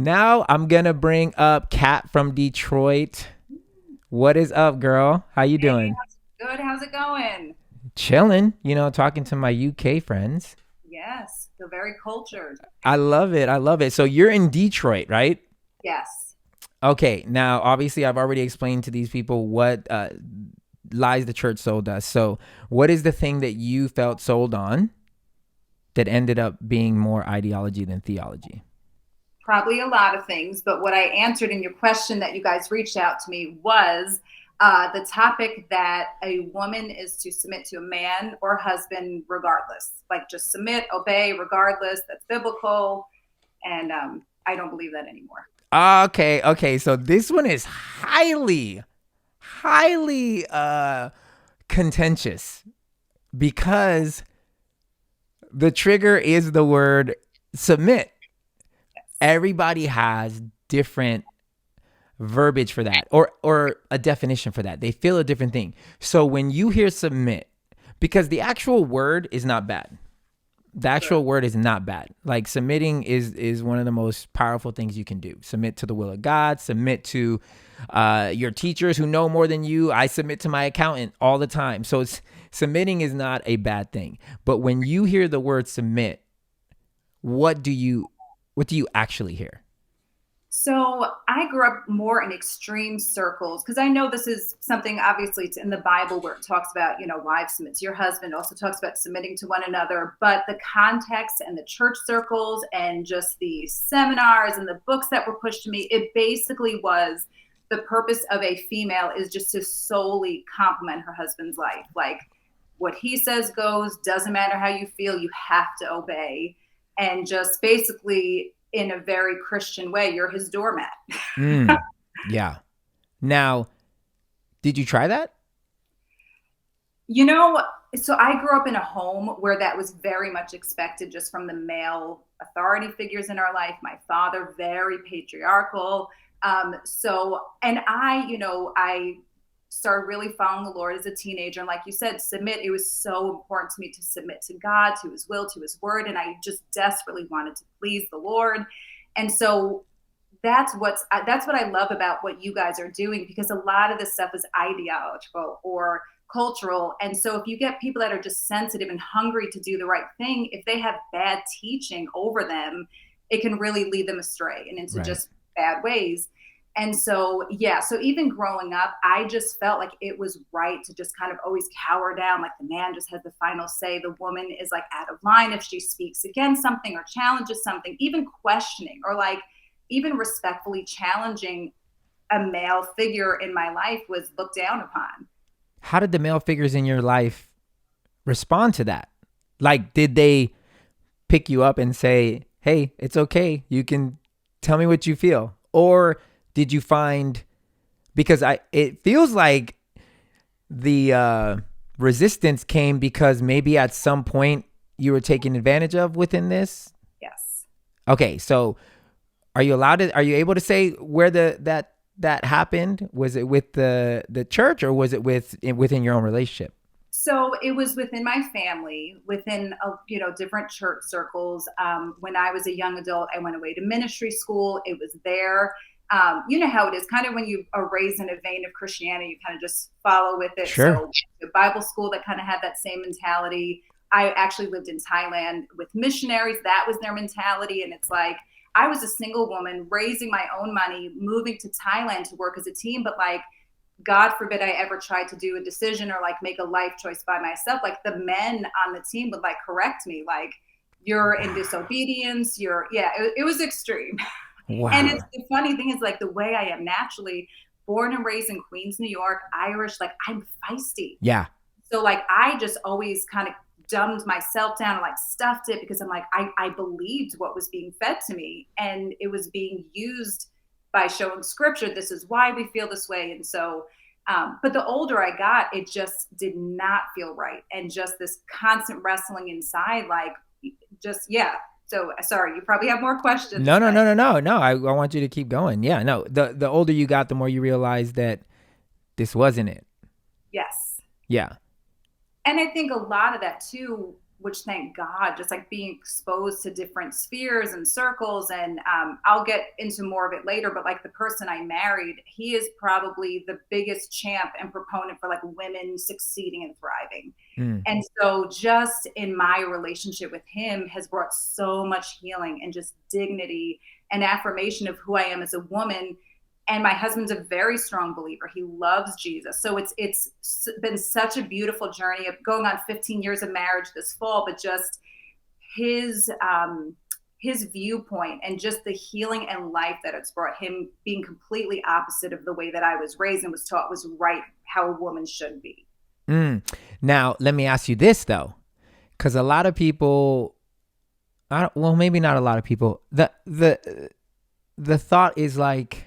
Now I'm going to bring up Kat from Detroit. What is up, girl? How you Hey, doing? good. How's it going? Chilling, talking to my UK friends. Yes, feel very cultured. I love it. I love it. So you're in Detroit, right? Yes. Okay. Now, obviously, I've already explained to these people what lies the church sold us. So, what is the thing that you felt sold on that ended up being more ideology than theology? Probably a lot of things, but what I answered in your question that you guys reached out to me was the topic that a woman is to submit to a man or husband regardless. Like just submit, obey regardless. That's biblical. And I don't believe that anymore. Okay. Okay. So, this one is highly contentious because the trigger is the word submit. Yes. Everybody has different verbiage for that or a definition for that. They feel a different thing. So when you hear submit, because the actual word is not bad. The Sure. actual word is not bad. Like submitting is one of the most powerful things you can do. Submit to the will of God. Submit to your teachers who know more than you. I submit to my accountant all the time. So submitting is not a bad thing. But when you hear the word submit, what do you actually hear? So I grew up more in extreme circles because I know this is something obviously it's in the Bible where it talks about, wives submit to your husband, also talks about submitting to one another. But the context and the church circles and just the seminars and the books that were pushed to me, it basically was the purpose of a female is just to solely complement her husband's life. Like what he says goes, doesn't matter how you feel, you have to obey. And just basically in a very Christian way, you're his doormat. Mm, yeah. Now, did you try that? You know, so I grew up in a home where that was very much expected just from the male authority figures in our life. My father, very patriarchal. And I started really following the Lord as a teenager. And like you said, submit, it was so important to me to submit to God, to his will, to his word. And I just desperately wanted to please the Lord. And so that's what I love about what you guys are doing because a lot of this stuff is ideological or cultural. And so if you get people that are just sensitive and hungry to do the right thing, if they have bad teaching over them, it can really lead them astray and into Right. just bad ways. And so, yeah, so even growing up, I just felt like it was right to just kind of always cower down. Like the man just has the final say. The woman is like out of line if she speaks against something or challenges something, even questioning or like even respectfully challenging a male figure in my life was looked down upon. How did the male figures in your life respond to that? Like, did they pick you up and say, hey, it's okay. You can tell me what you feel? Or did you find, because it feels like the resistance came because maybe at some point you were taken advantage of within this? Yes. Okay. So are you able to say where that happened? Was it with the church or was it within your own relationship? So it was within my family, within different church circles. When I was a young adult, I went away to ministry school. It was there. You know how it is, kind of when you are raised in a vein of Christianity, you kind of just follow with it. Sure. So the Bible school that kind of had that same mentality. I actually lived in Thailand with missionaries. That was their mentality, and it's like I was a single woman raising my own money, moving to Thailand to work as a team, but like God forbid I ever tried to do a decision or like make a life choice by myself. Like the men on the team would like correct me, like you're in disobedience. It was extreme. And it's Wow. the funny thing is like the way I am naturally born and raised in Queens, New York, Irish, like I'm feisty. Yeah. So like I just always kind of dumbed myself down and like stuffed it because I'm like I believed what was being fed to me and it was being used by showing scripture. This is why we feel this way. And so but the older I got, it just did not feel right. And just this constant wrestling inside, like just yeah. So sorry, you probably have more questions, No, no, but no, no, no, no. I want you to keep going. Yeah, no. The older you got, the more you realize that this wasn't it. yes. Yeah. And I think a lot of that too which thank God, just like being exposed to different spheres and circles. And I'll get into more of it later, but like the person I married, he is probably the biggest champ and proponent for like women succeeding and thriving. And so just in my relationship with him has brought so much healing and just dignity and affirmation of who I am as a woman. And my husband's a very strong believer. He loves Jesus. So it's been such a beautiful journey of going on 15 years of marriage this fall, but just his viewpoint and just the healing and life that it's brought, him being completely opposite of the way that I was raised and was taught was right, how a woman should be. Now, let me ask you this though, because a lot of people, well, maybe not a lot of people, the thought is like,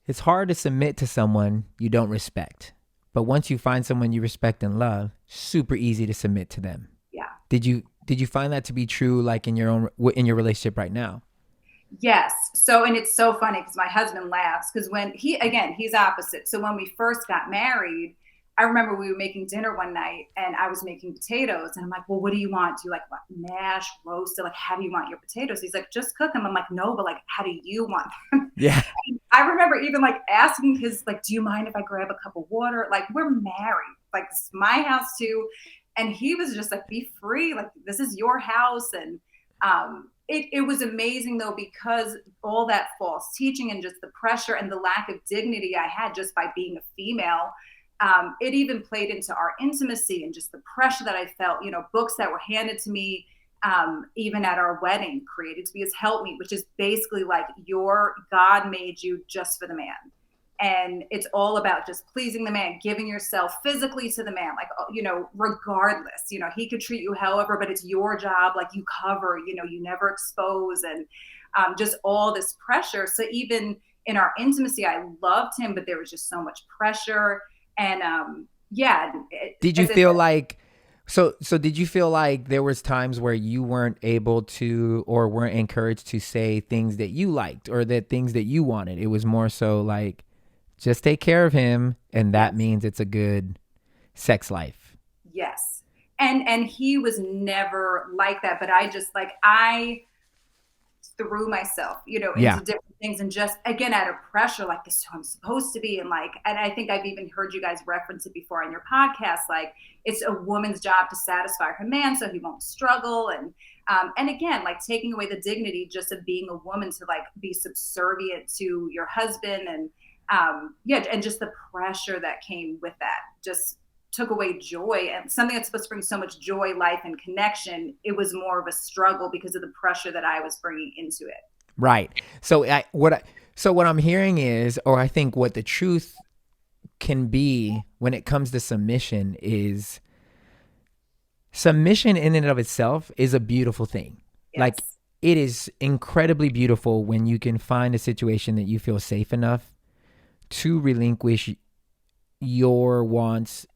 it's hard to submit to someone you don't respect. But once you find someone you respect and love, super easy to submit to them. Yeah. Did you find that to be true, like in your relationship right now? Yes. So, and it's so funny because my husband laughs because when he's opposite. So when we first got married, I remember we were making dinner one night and I was making potatoes and I'm like, well, what do you want? Do you like mashed, roasted? Like, how do you want your potatoes? He's like, just cook them. I'm like, no, but like, how do you want them? Yeah. And I remember even like asking his, like, do you mind if I grab a cup of water? Like, we're married. Like, it's my house too. And he was just like, be free. Like, this is your house. And it was amazing though, because all that false teaching and just the pressure and the lack of dignity I had just by being a female, it even played into our intimacy and just the pressure that I felt, books that were handed to me, even at our wedding, Created to Be His Helpmeet, which is basically like God made you just for the man. And it's all about just pleasing the man, giving yourself physically to the man, like, regardless, he could treat you however, but it's your job. Like you cover, you never expose, and just all this pressure. So even in our intimacy, I loved him, but there was just so much pressure. And did you feel like did you feel like there was times where you weren't able to or weren't encouraged to say things that you liked or that things that you wanted? It was more so like, just take care of him, and that means it's a good sex life. Yes. And he was never like that, but I threw myself, into different things, and just again out of pressure, like, this is who I'm supposed to be. And I think I've even heard you guys reference it before on your podcast, like it's a woman's job to satisfy her man so he won't struggle. And again, like taking away the dignity just of being a woman to like be subservient to your husband. And and just the pressure that came with that just took away joy, and something that's supposed to bring so much joy, life, and connection. It was more of a struggle because of the pressure that I was bringing into it. Right. So what I'm hearing is, or I think what the truth can be when it comes to submission is, submission in and of itself is a beautiful thing. Yes. Like, it is incredibly beautiful when you can find a situation that you feel safe enough to relinquish your wants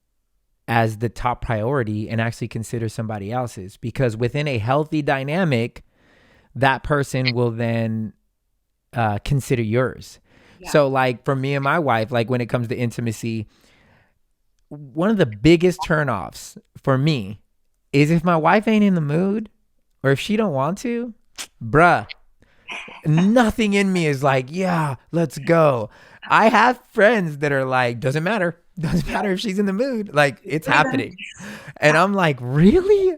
as the top priority and actually consider somebody else's, because within a healthy dynamic, that person will then consider yours. Yeah. So like for me and my wife, like when it comes to intimacy, one of the biggest turnoffs for me is if my wife ain't in the mood or if she don't want to, bruh, nothing in me is like, yeah, let's go. I have friends that are like, doesn't matter if she's in the mood, like it's happening. And I'm like, really?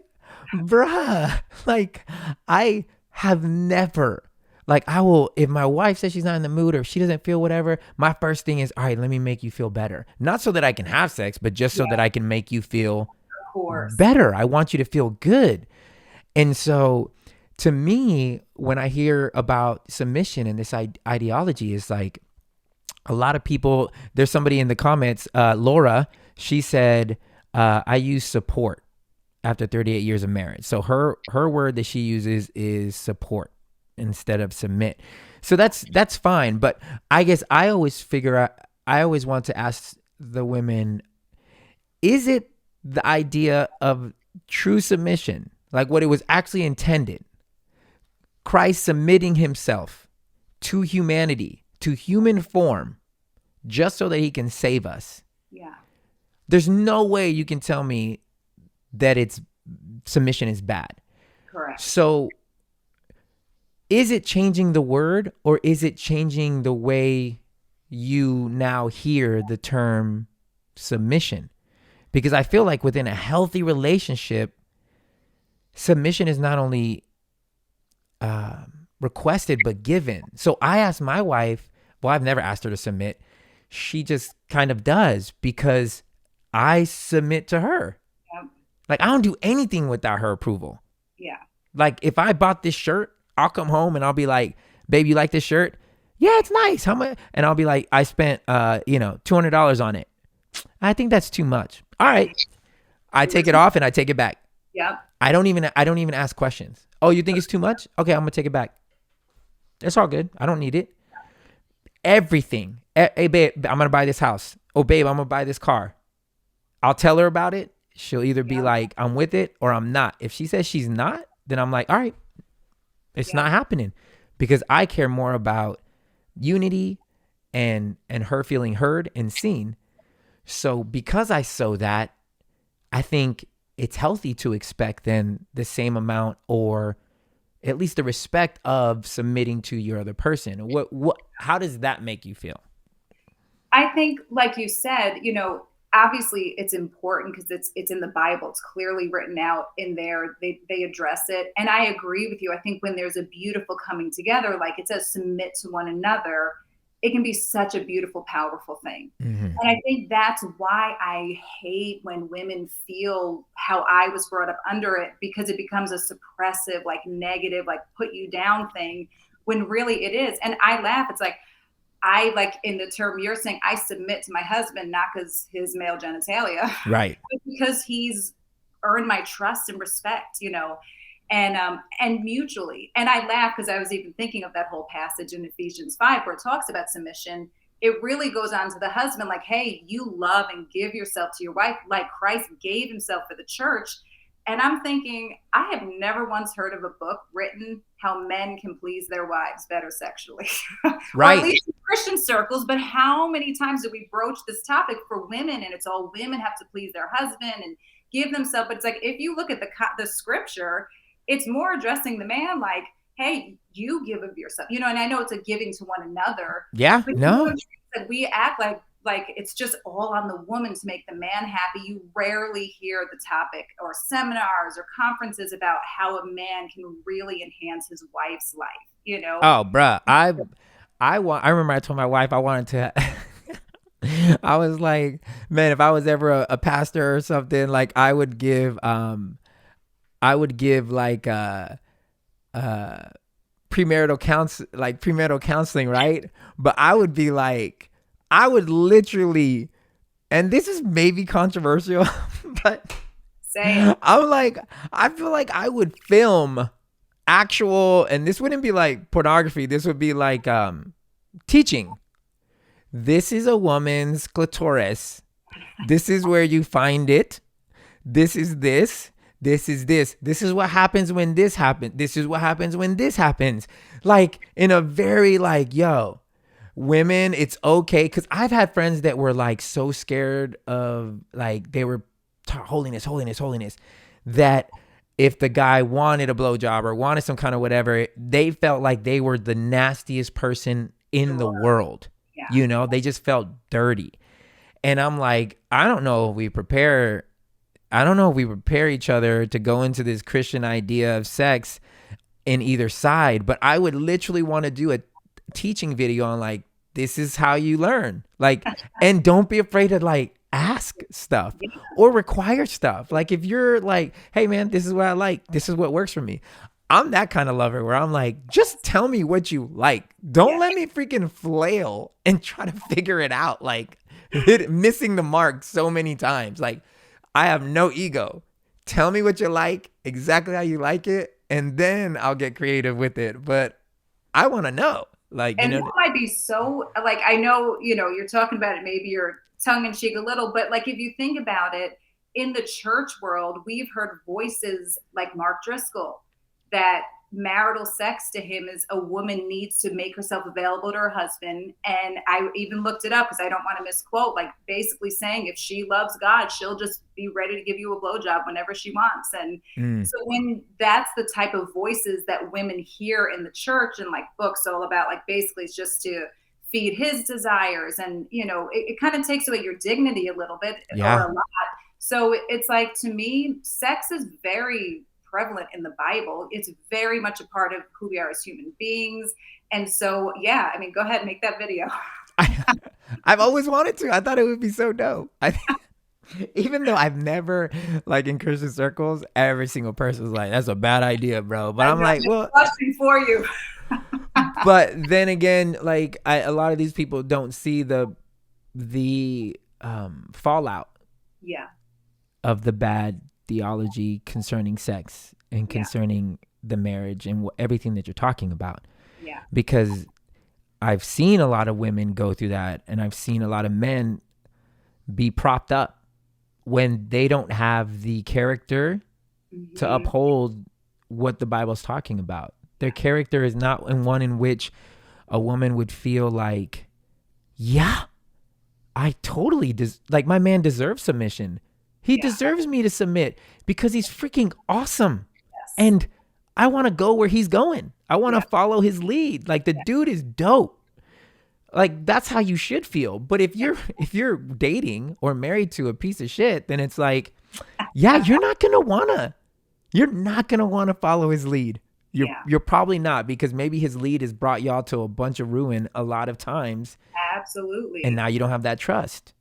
Bruh, like I have never, like I will, if my wife says she's not in the mood or if she doesn't feel whatever, my first thing is, all right, let me make you feel better. Not so that I can have sex, but just so that I can make you feel better. I want you to feel good. And so to me, when I hear about submission and this ideology, is like, a lot of people, there's somebody in the comments, Laura, she said, I use support after 38 years of marriage. So her word that she uses is support instead of submit. So that's fine. But I guess I always want to ask the women, is it the idea of true submission, like what it was actually intended? Christ submitting himself to humanity, to human form, just so that he can save us. Yeah. There's no way you can tell me that it's submission is bad. Correct. So is it changing the word, or is it changing the way you now hear the term submission? Because I feel like within a healthy relationship, submission is not only requested but given. So I asked my wife, well, I've never asked her to submit. She just kind of does because I submit to her. Yep. Like, I don't do anything without her approval. Yeah. Like, if I bought this shirt, I'll come home and I'll be like, babe, you like this shirt? Yeah, it's nice. How much? And I'll be like, I spent $200 on it. I think that's too much. All right. I take it off and I take it back. Yep. I don't even ask questions. Oh, you think it's too much? Okay, I'm gonna take it back. It's all good. I don't need it. Everything. Hey, babe, I'm gonna buy this house. Oh, babe, I'm gonna buy this car. I'll tell her about it. She'll either be like, I'm with it, or I'm not. If she says she's not, then I'm like, all right, it's not happening, because I care more about unity and her feeling heard and seen. So because I sow that, I think it's healthy to expect then the same amount, or at least the respect of submitting to your other person. How does that make you feel? I think, like you said, obviously it's important because it's in the Bible. It's clearly written out in there. They address it. And I agree with you. I think when there's a beautiful coming together, like it says, submit to one another, it can be such a beautiful, powerful thing. Mm-hmm. And I think that's why I hate when women feel how I was brought up under it, because it becomes a suppressive, like negative, like put you down thing, when really it is. And I laugh. It's like, I like, in the term you're saying, I submit to my husband, not because his male genitalia, Right? but because he's earned my trust and respect, and mutually. And I laugh because I was even thinking of that whole passage in Ephesians 5 where it talks about submission. It really goes on to the husband, like, hey, you love and give yourself to your wife like Christ gave himself for the church. And I'm thinking, I have never once heard of a book written how men can please their wives better sexually. Right. Or at least in Christian circles. But how many times do we broach this topic for women, and it's all women have to please their husband and give themselves. But it's like, if you look at the scripture, it's more addressing the man, like, hey, you give of yourself, and I know it's a giving to one another. Yeah. But No. that we act like it's just all on the woman to make the man happy. You rarely hear the topic or seminars or conferences about how a man can really enhance his wife's life, Oh, bruh. I remember I told my wife I wanted to. I was like, man, if I was ever a pastor or something, like I would give like premarital counseling, right? But I would be like, I would literally, and this is maybe controversial, but I'm like, I feel like I would film actual, and this wouldn't be like pornography. This would be like teaching. This is a woman's clitoris. This is where you find it. This is this. This is this. This is what happens when this happens. This is what happens when this happens. Like, in a very like, yo, women, it's okay. Because I've had friends that were like so scared of, like, they were holiness, that if the guy wanted a blowjob or wanted some kind of whatever, they felt like they were the nastiest person in the world. Yeah. They just felt dirty. And I'm like, I don't know if we prepare each other to go into this Christian idea of sex in either side, but I would literally want to do a teaching video on like, this is how you learn. Like, and don't be afraid to like ask stuff or require stuff. Like, if you're like, hey man, this is what I like. This is what works for me. I'm that kind of lover where I'm like, just tell me what you like. Don't let me freaking flail and try to figure it out. Like, missing the mark so many times. Like, I have no ego. Tell me what you like, exactly how you like it, and then I'll get creative with it. But I want to know. Like, and that might be so, like, I know, you're talking about it, maybe you're tongue in cheek a little, but like, if you think about it, in the church world, we've heard voices like Mark Driscoll that marital sex to him is a woman needs to make herself available to her husband. And I even looked it up because I don't want to misquote, like basically saying if she loves God, she'll just be ready to give you a blowjob whenever she wants. And so when that's the type of voices that women hear in the church and like books all about, like basically it's just to feed his desires. And, you know, it kind of takes away your dignity a little bit or a lot. So it's like, to me, sex is very prevalent in the Bible. It's very much a part of who we are as human beings. And so, yeah, I mean, go ahead and make that video. I've always wanted to. I thought it would be so dope. Even though I've never, like in Christian circles, every single person was like, that's a bad idea, bro. But I'm like, well, for you. But then again, like a lot of these people don't see the fallout of the bad theology concerning sex and concerning the marriage and everything that you're talking about. Yeah. Because I've seen a lot of women go through that, and I've seen a lot of men be propped up when they don't have the character to uphold what the Bible's talking about. Their character is not one in which a woman would feel like, yeah, I totally like my man deserves submission. He deserves me to submit because he's freaking awesome. Yes. And I want to go where he's going. I want to follow his lead. Like the dude is dope. Like that's how you should feel. But if you're dating or married to a piece of shit, then it's like, yeah, you're not going to want to follow his lead. You're probably not, because maybe his lead has brought y'all to a bunch of ruin a lot of times. Absolutely. And now you don't have that trust.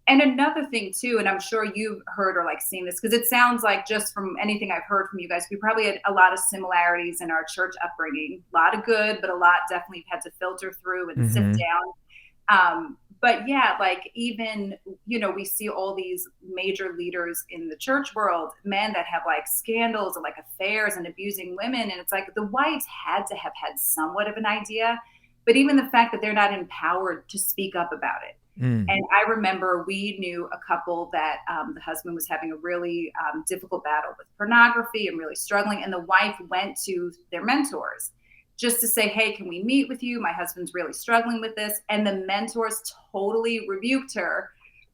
And another thing too, and I'm sure you've heard or like seen this, because it sounds like just from anything I've heard from you guys, we probably had a lot of similarities in our church upbringing. A lot of good, but a lot definitely had to filter through and sit down. But yeah, like even, you know, we see all these major leaders in the church world, men that have like scandals and like affairs and abusing women. And it's like the wives had to have had somewhat of an idea, but even the fact that they're not empowered to speak up about it. And I remember we knew a couple that the husband was having a really difficult battle with pornography and really struggling. And the wife went to their mentors just to say, hey, can we meet with you? My husband's really struggling with this. And the mentors totally rebuked her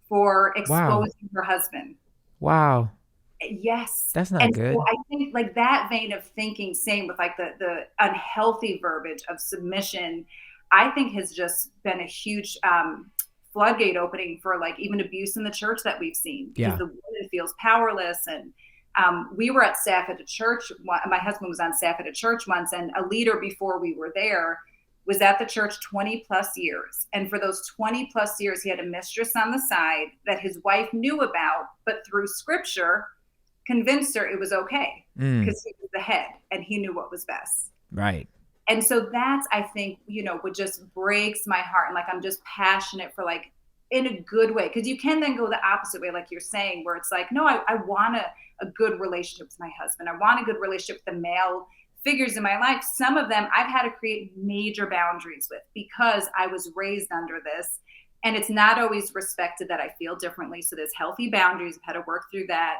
for exposing her husband. Wow. Yes. That's not good. So I think like that vein of thinking, same with like the unhealthy verbiage of submission, I think has just been a huge floodgate opening for like even abuse in the church that we've seen, because the woman feels powerless. And we were at staff at a church. My husband was on staff at a church once, and a leader before we were there was at the church 20 plus years. And for those 20 plus years, he had a mistress on the side that his wife knew about, but through scripture convinced her it was okay because he was the head and he knew what was best. Right. And so that's, I think, you know, what just breaks my heart. And like, I'm just passionate for like, in a good way. Because you can then go the opposite way, like you're saying, where it's like, no, I want a good relationship with my husband. I want a good relationship with the male figures in my life. Some of them I've had to create major boundaries with because I was raised under this. And it's not always respected that I feel differently. So there's healthy boundaries. I've had to work through that.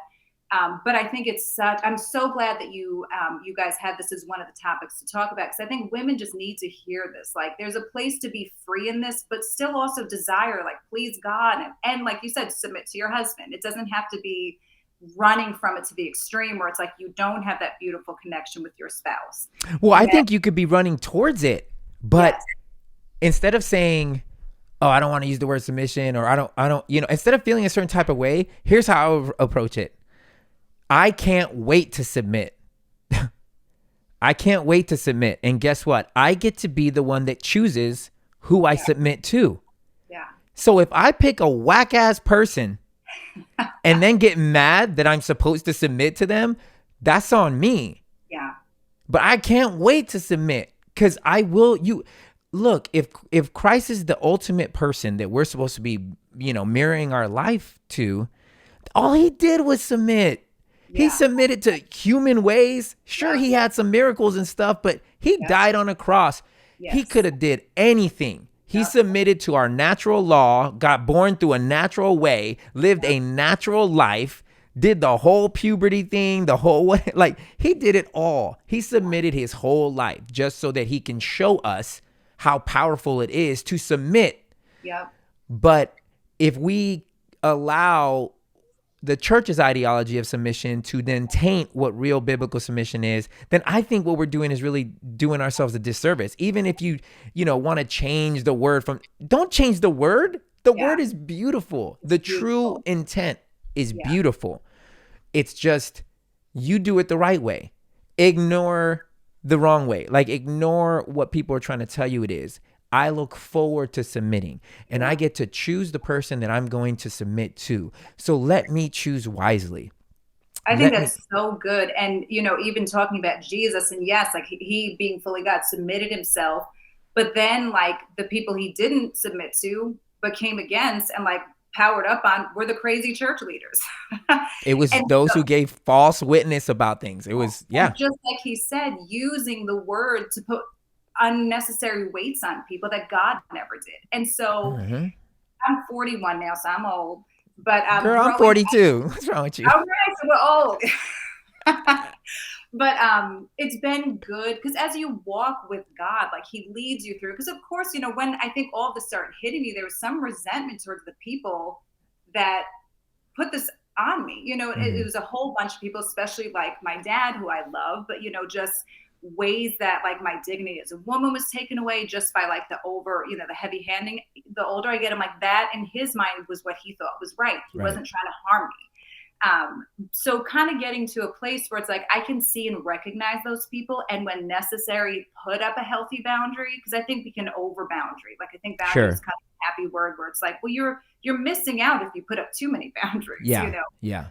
But I think I'm so glad that you guys had this as one of the topics to talk about, because I think women just need to hear this. Like there's a place to be free in this, but still also desire, like please God. And like you said, submit to your husband. It doesn't have to be running from it to the extreme where it's like you don't have that beautiful connection with your spouse. Well, I think you could be running towards it, but instead of saying, oh, I don't want to use the word submission, or I don't, you know, instead of feeling a certain type of way, here's how I would approach it. I can't wait to submit. I can't wait to submit. And guess what? I get to be the one that chooses who I submit to. Yeah. So if I pick a whack ass person and then get mad that I'm supposed to submit to them, that's on me. Yeah. But I can't wait to submit, because I will. Look, if Christ is the ultimate person that we're supposed to be, you know, mirroring our life to, all he did was submit. He submitted to human ways. Sure, he had some miracles and stuff, but he died on a cross. Yes. He could have did anything. He submitted to our natural law, got born through a natural way, lived a natural life, did the whole puberty thing, the whole way. Like, he did it all. He submitted his whole life just so that he can show us how powerful it is to submit. Yep. But if we allow the church's ideology of submission to then taint what real biblical submission is, then I think what we're doing is really doing ourselves a disservice. Even if you want to change the word don't change the word. The word is beautiful. The true intent is beautiful. It's just, you do it the right way. Ignore the wrong way. Like, ignore what people are trying to tell you it is. I look forward to submitting, and I get to choose the person that I'm going to submit to. So let me choose wisely. I think that's so good. And, even talking about Jesus, and yes, like he being fully God submitted himself, but then like the people he didn't submit to but came against and like powered up on were the crazy church leaders. It was those who gave false witness about things. It was, just like he said, using the word to put unnecessary weights on people that God never did. And so I'm 41 now, so I'm old. But girl, I'm 42. What's wrong with you? Okay, so we're old. But it's been good because as you walk with God, like he leads you through. Because of course, when I think all of this started hitting me, there was some resentment towards the people that put this on me. It was a whole bunch of people, especially like my dad, who I love, but just ways that like my dignity as a woman was taken away just by like the heavy handing. The older I get, I'm like, that in his mind was what he thought was right. He wasn't trying to harm me. So kind of getting to a place where it's like, I can see and recognize those people. And when necessary, put up a healthy boundary. Cause I think we can over boundary. Like I think boundary is kind of a happy word where it's like, well, you're missing out if you put up too many boundaries, Yeah.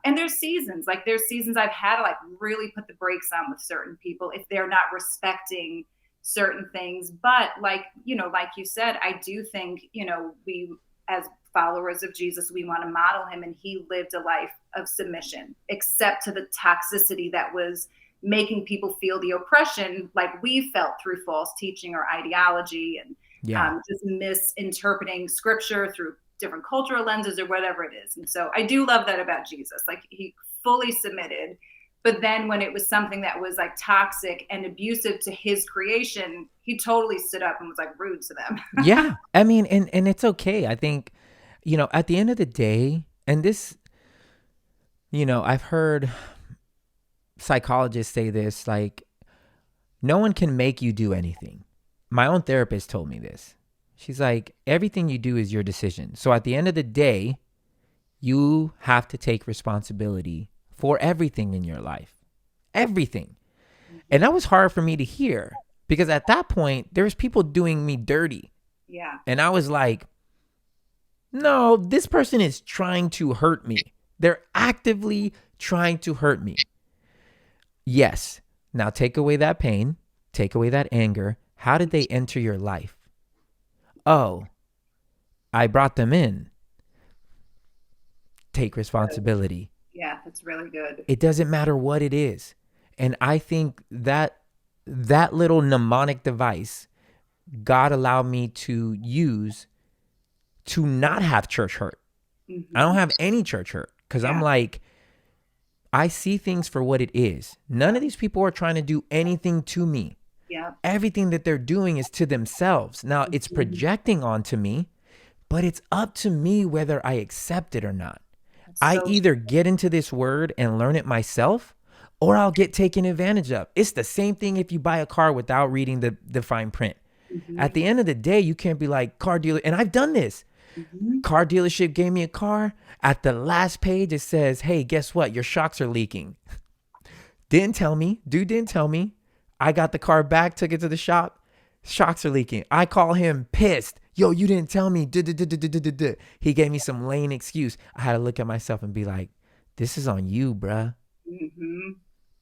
And there's seasons I've had to like really put the brakes on with certain people if they're not respecting certain things. But like you said, I do think, we as followers of Jesus, we want to model him, and he lived a life of submission, except to the toxicity that was making people feel the oppression like we felt through false teaching or ideology and just misinterpreting scripture through different cultural lenses or whatever it is. And so I do love that about Jesus. Like he fully submitted, but then when it was something that was like toxic and abusive to his creation, he totally stood up and was like rude to them. Yeah. I mean, and it's okay. I think, at the end of the day, and this, I've heard psychologists say this, like, no one can make you do anything. My own therapist told me this. She's like, everything you do is your decision. So at the end of the day, you have to take responsibility for everything in your life. Everything. And that was hard for me to hear because at that point, there was people doing me dirty. Yeah. And I was like, no, this person is trying to hurt me. They're actively trying to hurt me. Yes. Now take away that pain, take away that anger. How did they enter your life? Oh, I brought them in. Take responsibility. Yeah, that's really good. It doesn't matter what it is. And I think that little mnemonic device God allowed me to use to not have church hurt. Mm-hmm. I don't have any church hurt because I'm like, I see things for what it is. None of these people are trying to do anything to me. Yeah. Everything that they're doing is to themselves. Now it's projecting onto me, but it's up to me whether I accept it or not. I either get into this word and learn it myself, or I'll get taken advantage of. It's the same thing if you buy a car without reading the fine print. Mm-hmm. At the end of the day, you can't be like car dealer. And I've done this. Mm-hmm. Car dealership gave me a car. At the last page, it says, hey, guess what? Your shocks are leaking. Dude didn't tell me. I got the car back, took it to the shop. Shocks are leaking. I call him pissed. Yo, you didn't tell me. He gave me some lame excuse. I had to look at myself and be like, this is on you, bruh. Mm-hmm.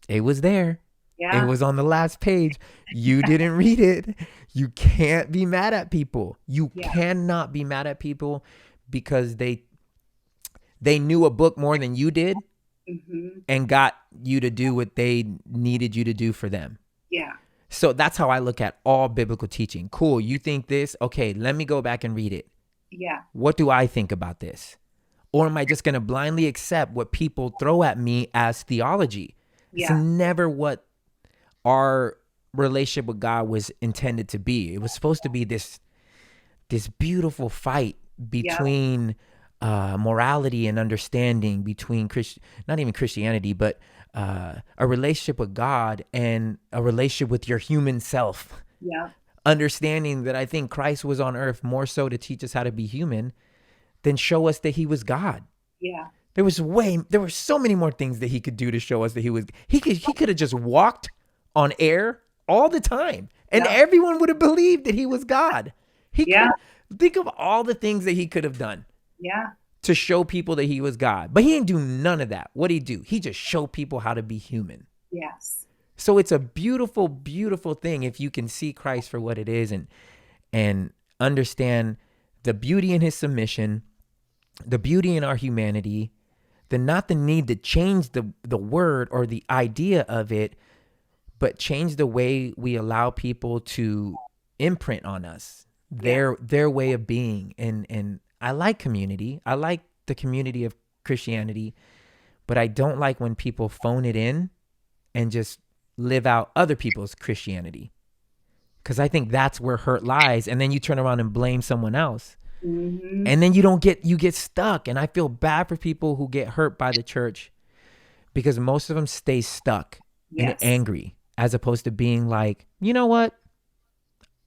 It was there. Yeah. It was on the last page. You didn't read it. You can't be mad at people. You cannot be mad at people because they knew a book more than you did and got you to do what they needed you to do for them. Yeah. So that's how I look at all biblical teaching. Cool. You think this? Okay, let me go back and read it. Yeah. What do I think about this? Or am I just going to blindly accept what people throw at me as theology? It's Yeah. never what our relationship with God was intended to be. It was supposed to be this beautiful fight Yeah. between morality and understanding, between not even Christianity, but a relationship with God and a relationship with your human self. Yeah. Understanding that I think Christ was on earth more so to teach us how to be human than show us that he was God. Yeah. There were so many more things that he could do to show us that he could have just walked on air all the time and Yeah. everyone would have believed that he was God. He Yeah. could think of all the things that he could have done Yeah. to show people that he was God. But he didn't do none of that. What did he do? He just showed people how to be human. Yes. So it's a beautiful, beautiful thing if you can see Christ for what it is and understand the beauty in his submission, the beauty in our humanity, not the need to change the word or the idea of it, but change the way we allow people to imprint on us, their way of being. And I like community. I like the community of Christianity, but I don't like when people phone it in and just live out other people's Christianity. Because I think that's where hurt lies. And then you turn around and blame someone else. Mm-hmm. And then you get stuck. And I feel bad for people who get hurt by the church because most of them stay stuck and angry, as opposed to being like, you know what?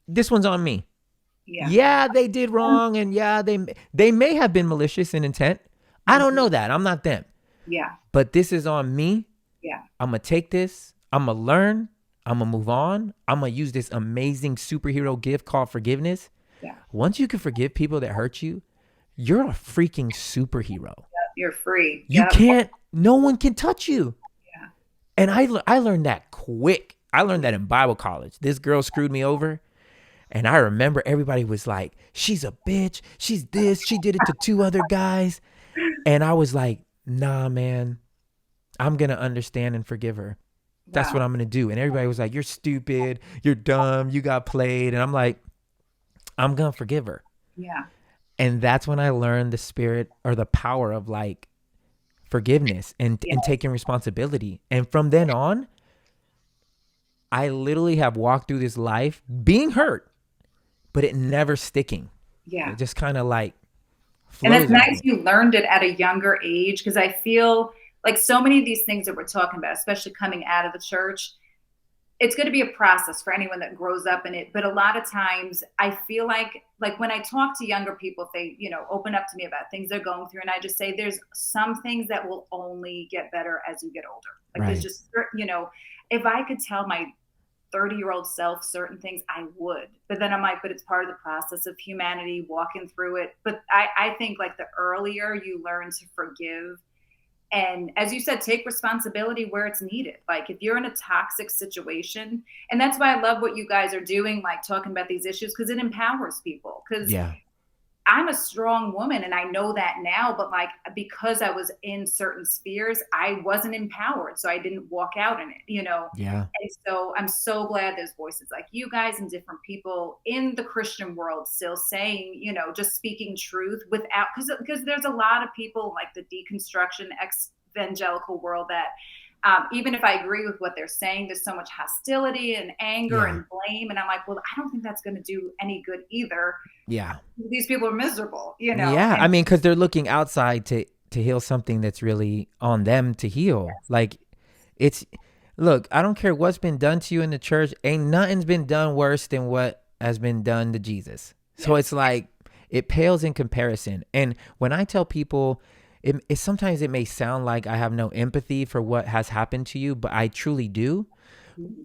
This one's on me. Yeah, they did wrong. And yeah, they may have been malicious in intent. I don't know that. I'm not them. Yeah. But this is on me. Yeah. I'm going to take this. I'm going to learn. I'm going to move on. I'm going to use this amazing superhero gift called forgiveness. Yeah. Once you can forgive people that hurt you, you're a freaking superhero. You're free. You can't, no one can touch you. Yeah. And I learned that quick. I learned that in Bible college. This girl screwed me over. And I remember everybody was like, she's a bitch. She's this. She did it to 2 other guys. And I was like, nah, man, I'm going to understand and forgive her. That's what I'm going to do. And everybody was like, you're stupid. You're dumb. You got played. And I'm like, I'm going to forgive her. Yeah. And that's when I learned the spirit or the power of like forgiveness and taking responsibility. And from then on, I literally have walked through this life being hurt, but it never sticking. Yeah. It just kind of like and it's nice you learned it at a younger age, because I feel like so many of these things that we're talking about, especially coming out of the church, it's going to be a process for anyone that grows up in it. But a lot of times I feel like when I talk to younger people, if they, open up to me about things they're going through, and I just say, there's some things that will only get better as you get older. Like there's just, if I could tell my 30-year-old self certain things, I would. But then I'm like, but it's part of the process of humanity, walking through it. But I think like the earlier you learn to forgive, and as you said, take responsibility where it's needed. Like if you're in a toxic situation, and that's why I love what you guys are doing, like talking about these issues, because it empowers people. Because I'm a strong woman and I know that now, but like, because I was in certain spheres, I wasn't empowered. So I didn't walk out in it, Yeah. And so I'm so glad there's voices like you guys and different people in the Christian world still saying, just speaking truth without, because there's a lot of people like the deconstruction evangelical world that, even if I agree with what they're saying, there's so much hostility and anger and blame. And I'm like, well, I don't think that's going to do any good either. Yeah. These people are miserable, Yeah. I mean, because they're looking outside to heal something that's really on them to heal. Yes. Like look, I don't care what's been done to you in the church. Ain't nothing's been done worse than what has been done to Jesus. Yes. So it's like, it pales in comparison. And when I tell people, it sometimes it may sound like I have no empathy for what has happened to you, but I truly do.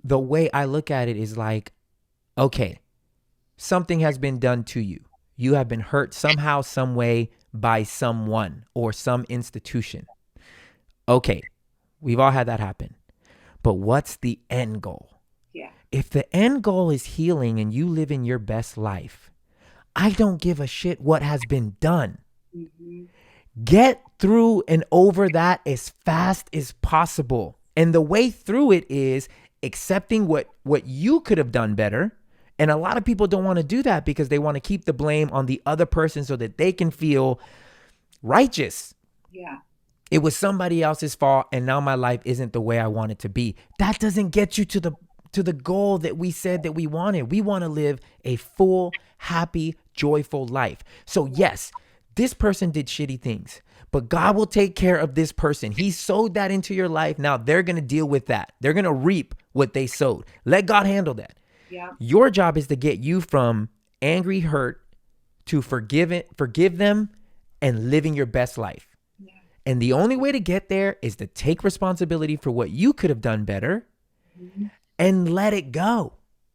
The way I look at it is like, okay, something has been done to you. You have been hurt somehow, some way by someone or some institution. Okay, we've all had that happen. But what's the end goal? Yeah. If the end goal is healing and you live in your best life, I don't give a shit what has been done. Mm-hmm. Get through and over that as fast as possible. And the way through it is accepting what you could have done better. And a lot of people don't want to do that because they want to keep the blame on the other person so that they can feel righteous. Yeah. It was somebody else's fault, and now my life isn't the way I want it to be. That doesn't get you to the goal that we said that we wanted. We want to live a full, happy, joyful life. So yes, this person did shitty things, but God will take care of this person. He sowed that into your life. Now they're going to deal with that. They're going to reap what they sowed. Let God handle that. Yeah. Your job is to get you from angry, hurt to forgive them and living your best life. Yeah. And the only way to get there is to take responsibility for what you could have done better and let it go.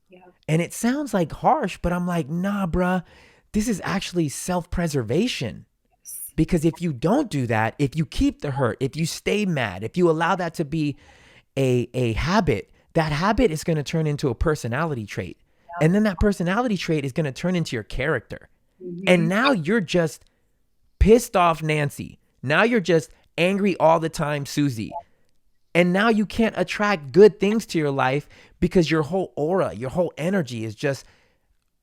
Yeah. And it sounds like harsh, but I'm like, nah, bruh, this is actually self-preservation. Because if you don't do that, if you keep the hurt, if you stay mad, if you allow that to be a habit, that habit is going to turn into a personality trait. And then that personality trait is going to turn into your character. And now you're just pissed off Nancy. Now you're just angry all the time, Susie. And now you can't attract good things to your life because your whole aura, your whole energy is just,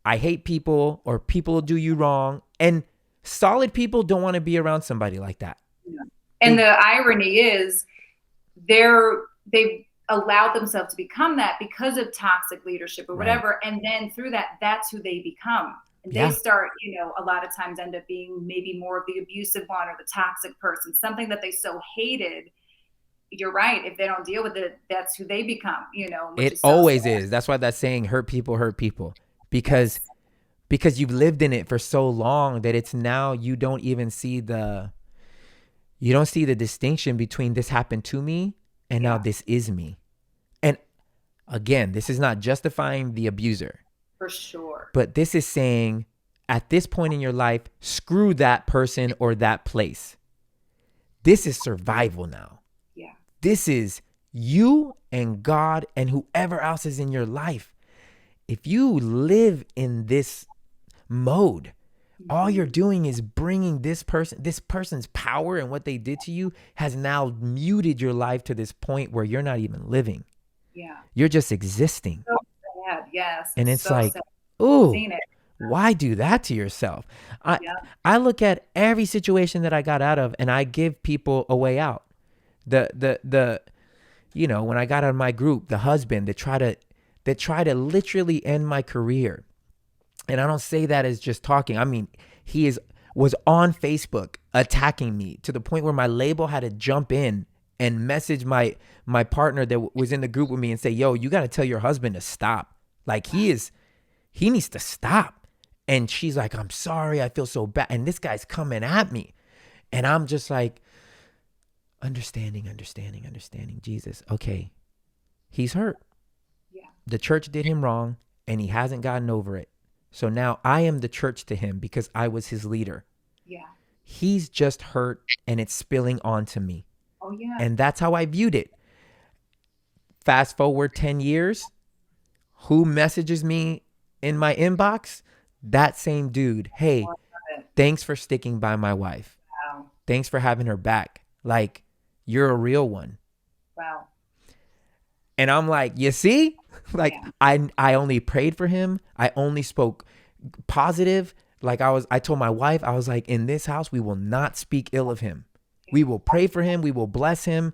I hate people, or people will do you wrong. And solid people don't want to be around somebody like that. Yeah. And the irony is they've allowed themselves to become that because of toxic leadership or whatever. And then through that, that's who they become. And they start, a lot of times end up being maybe more of the abusive one or the toxic person, something that they so hated. You're right. If they don't deal with it, that's who they become, It always is. That's why that saying, hurt people, because you've lived in it for so long that it's now you don't see the distinction between this happened to me and now this is me. And again, this is not justifying the abuser. For sure. But this is saying at this point in your life, screw that person or that place. This is survival now. Yeah. This is you and God and whoever else is in your life. If you live in this mode, all you're doing is bringing this person's power and what they did to you has now muted your life to this point where you're not even living. Yeah. You're just existing. So sad. Yes. And it's so like, sad. ooh, why do that to yourself? I look at every situation that I got out of and I give people a way out. When I got out of my group, the husband that try to literally end my career. And I don't say that as just talking. I mean, he was on Facebook attacking me to the point where my label had to jump in and message my partner that was in the group with me and say, yo, you got to tell your husband to stop. Like he needs to stop. And she's like, I'm sorry. I feel so bad. And this guy's coming at me. And I'm just like, understanding, Jesus. Okay. He's hurt. Yeah. The church did him wrong and he hasn't gotten over it. So now I am the church to him because I was his leader. Yeah. He's just hurt and it's spilling onto me. Oh, yeah. And that's how I viewed it. Fast forward 10 years. Who messages me in my inbox? That same dude. Hey, thanks for sticking by my wife. Wow. Thanks for having her back. Like, you're a real one. Wow. And I'm like, you see? Like, I only prayed for him. I only spoke positive. Like I told my wife, I was like, in this house, we will not speak ill of him. We will pray for him. We will bless him.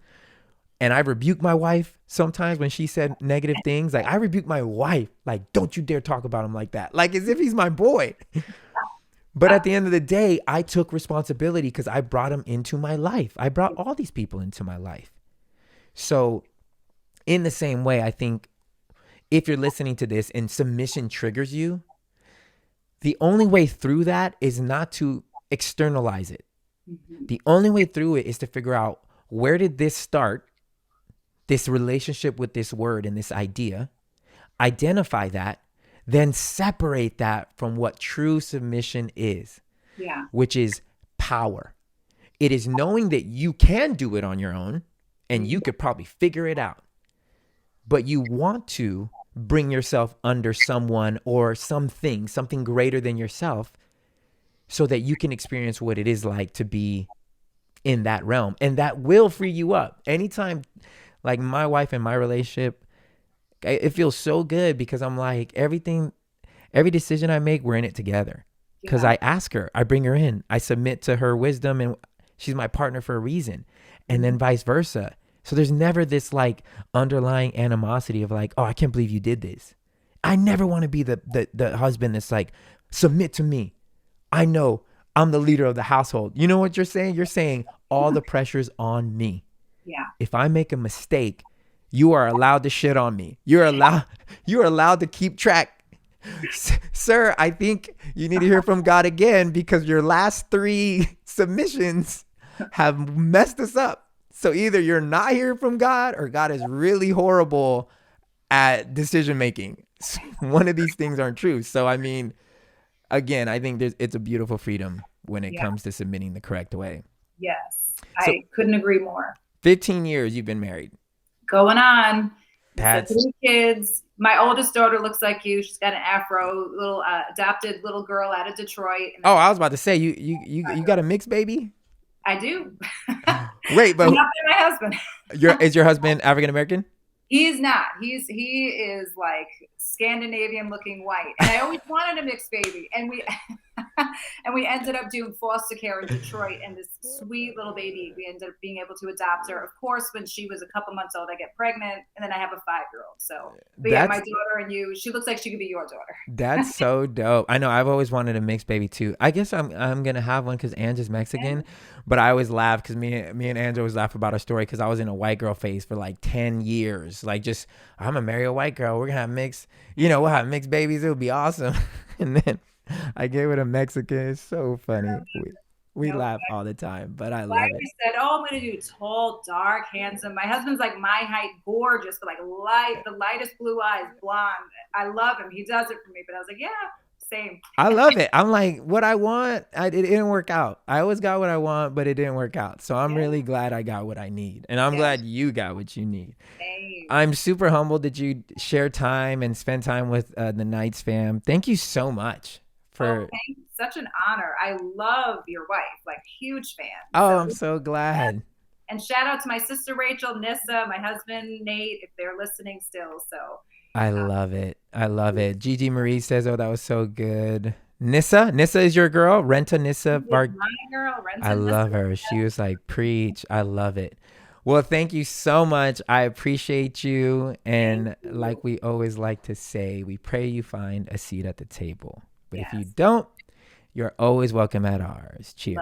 And I rebuke my wife sometimes when she said negative things. Like I rebuke my wife. Like, don't you dare talk about him like that. Like as if he's my boy. But at the end of the day, I took responsibility because I brought him into my life. I brought all these people into my life. So in the same way, I think if you're listening to this and submission triggers you, the only way through that is not to externalize it. Mm-hmm. The only way through it is to figure out, where did this start? This relationship with this word and this idea, identify that, then separate that from what true submission is, which is power. It is knowing that you can do it on your own and you could probably figure it out, but you want to bring yourself under someone or something greater than yourself so that you can experience what it is like to be in that realm. And that will free you up. Anytime, like my wife and my relationship, it feels so good because I'm like, every decision I make, we're in it together. because Yeah. I ask her, I bring her in, I submit to her wisdom, and she's my partner for a reason. And then vice versa. So there's never this like underlying animosity of like, oh, I can't believe you did this. I never want to be the husband that's like, submit to me. I know I'm the leader of the household. You know what you're saying? You're saying all the pressure's on me. Yeah. If I make a mistake, you are allowed to shit on me. You're allowed to keep track. Sir, I think you need to hear from God again because your last 3 submissions have messed us up. So either you're not hearing from God or God is really horrible at decision making. One of these things aren't true. So I mean, again, I think it's a beautiful freedom when it Yeah. comes to submitting the correct way. Yes. So I couldn't agree more. 15 years you've been married. Going on. So That's 3 kids. My oldest daughter looks like you. She's got an afro, little adopted little girl out of Detroit. And Oh, I was about to say you got a mixed baby? I do. Wait, But but not by my husband. is your husband African American? He's not. He is like Scandinavian looking white. And I always wanted a mixed baby. And we and we ended up doing foster care in Detroit, and this sweet little baby, we ended up being able to adopt her. Of course, when she was a couple months old, I get pregnant, and then I have a 5-year-old. So, but yeah, my That's daughter and you, she looks like she could be your daughter. that's so dope. I know I've always wanted a mixed baby too. I guess I'm gonna have one because Ange is Mexican, but I always laugh because me and Ange always laugh about our story because I was in a white girl phase for like 10 years. Like just I'm gonna marry a white girl. We're gonna have mixed, we'll have mixed babies. It would be awesome. And then I gave it a Mexican. It's so funny. We Nope. laugh all the time, but I Why love we it. said, oh, I'm gonna do tall, dark, handsome. My husband's like my height, gorgeous, but like the lightest blue eyes, blonde. I love him. He does it for me. But I was like, yeah, same. I love it. I'm like, what I want, it didn't work out. I always got what I want, but it didn't work out. So I'm Yeah, really glad I got what I need. And I'm yeah, glad you got what you need. same. I'm super humbled that you share time and spend time with the Knights fam. Thank you so much Oh, for, thank you. Such an honor. I love your wife, like huge fan. oh, So I'm so glad. and shout out to my sister Rachel, Nissa, my husband Nate, if they're listening still. So I love it. I love it. Gigi Marie says, oh, that was so good. Nissa is your girl. Renta Nissa. she is my girl, I Renton Nissa. love her. She was like, preach. I love it. Well, thank you so much. I appreciate you. Thank And you. like we always like to say, we pray you find a seat at the table. But if you Yes. don't, you're always welcome at ours. Love Cheers.